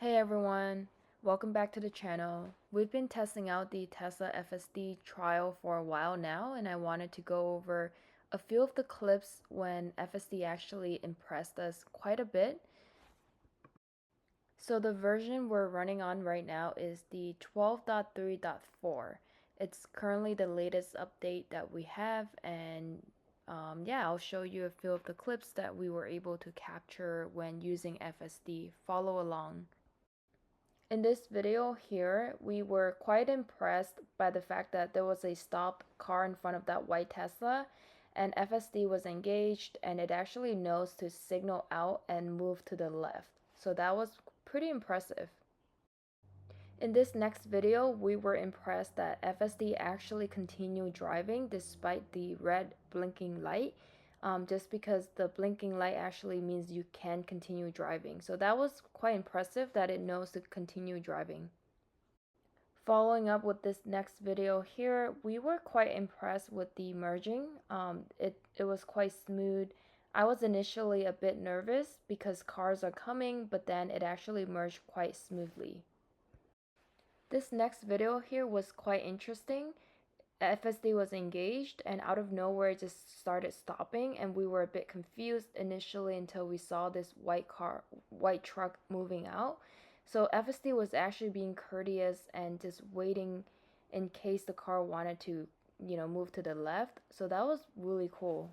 Hey everyone, welcome back to the channel. We've been testing out the Tesla FSD trial for a while now, and I wanted to go over a few of the clips when FSD actually impressed us quite a bit. So the version we're running on right now is the 12.3.4. It's currently the latest update that we have, and yeah, I'll show you a few of the clips that we were able to capture when using FSD. Follow along. In this video here, we were quite impressed by the fact that there was a stopped car in front of that white Tesla, and FSD was engaged, and it actually knows to signal out and move to the left. So that was pretty impressive. In this next video, we were impressed that FSD actually continued driving despite the red blinking light, just because the blinking light actually means you can continue driving. So that was quite impressive that it knows to continue driving. Following up with this next video here, we were quite impressed with the merging. It was quite smooth. I was initially a bit nervous because cars are coming, but then it actually merged quite smoothly. This next video here was quite interesting. FSD was engaged and out of nowhere it just started stopping, and we were a bit confused initially until we saw this white truck moving out. So FSD was actually being courteous and just waiting in case the car wanted to, move to the left. So that was really cool.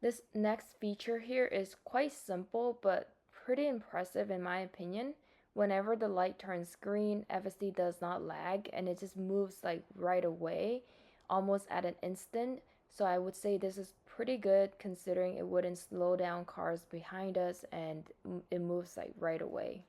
This next feature here is quite simple but pretty impressive in my opinion. Whenever the light turns green, FSD does not lag and it just moves like right away, almost at an instant. So I would say this is pretty good considering it wouldn't slow down cars behind us, and it moves like right away.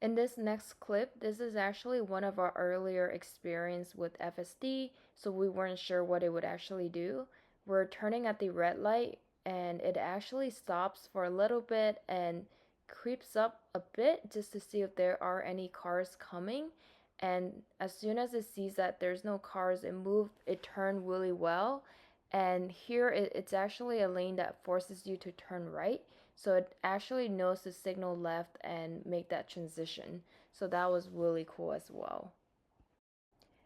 In this next clip, this is actually one of our earlier experience with FSD, so we weren't sure what it would actually do. We're turning at the red light and it actually stops for a little bit and creeps up a bit just to see if there are any cars coming. And as soon as it sees that there's no cars, it turned really well. And here it's actually a lane that forces you to turn right. So it actually knows to signal left and make that transition. So that was really cool as well.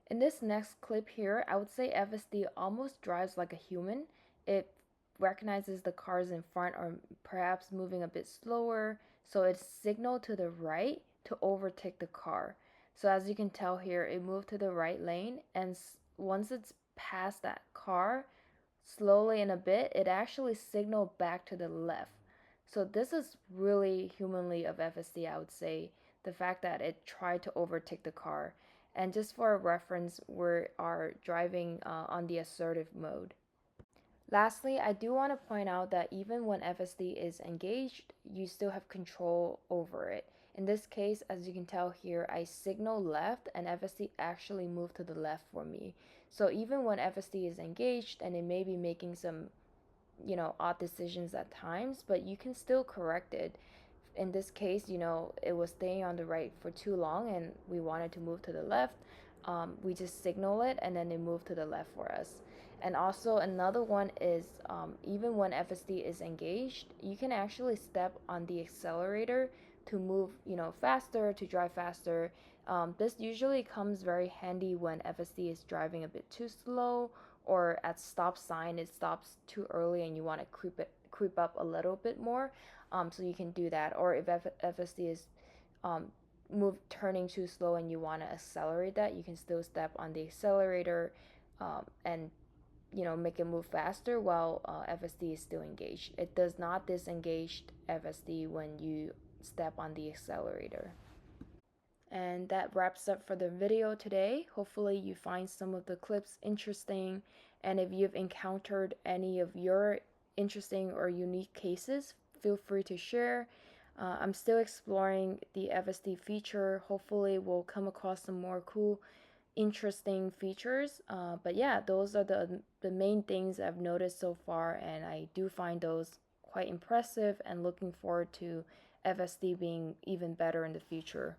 In this next clip here, I would say FSD almost drives like a human. It recognizes the cars in front are perhaps moving a bit slower, so it signaled to the right to overtake the car. So as you can tell here, it moved to the right lane, and once it's past that car, slowly in a bit, it actually signaled back to the left. So this is really humanly of FSD, I would say, the fact that it tried to overtake the car. And just for a reference, we are driving on the assertive mode. Lastly, I do want to point out that even when FSD is engaged, you still have control over it. In this case, as you can tell here, I signal left and FSD actually moved to the left for me. So even when FSD is engaged and it may be making some, odd decisions at times, but you can still correct it. In this case, it was staying on the right for too long and we wanted to move to the left. We just signal it and then it moved to the left for us. And also another one is even when FSD is engaged, you can actually step on the accelerator to move, faster, to drive faster. This usually comes very handy when FSD is driving a bit too slow, or at stop sign it stops too early and you want to creep up a little bit more. So you can do that. Or if FSD is um, turning too slow and you want to accelerate that, you can still step on the accelerator and make it move faster while FSD is still engaged. It does not disengage FSD when you step on the accelerator. And that wraps up for the video today. Hopefully you find some of the clips interesting, and if you've encountered any of your interesting or unique cases, feel free to share. I'm still exploring the FSD feature. Hopefully we'll come across some more cool, interesting features. But yeah, those are the main things I've noticed so far, and I do find those quite impressive and looking forward to FSD being even better in the future.